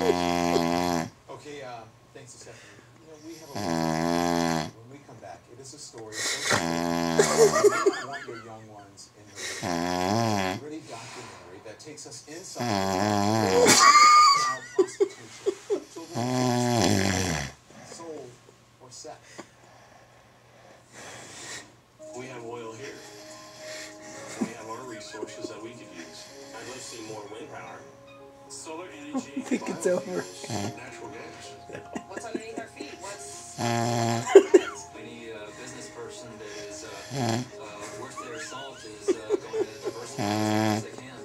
Okay, thanks, Stephanie. You know, we have a list. When we come back, it is a story so simple. You want your young ones in the a gritty documentary that takes us inside the child prostitution. Children sold for sex. We have oil here. We have our resources that we could use. I'd love to see more wind power. Solar energy, I think it's over. natural gas. What's underneath our feet? What's we need a business person that is worth their salt is going to diversify as much as they can.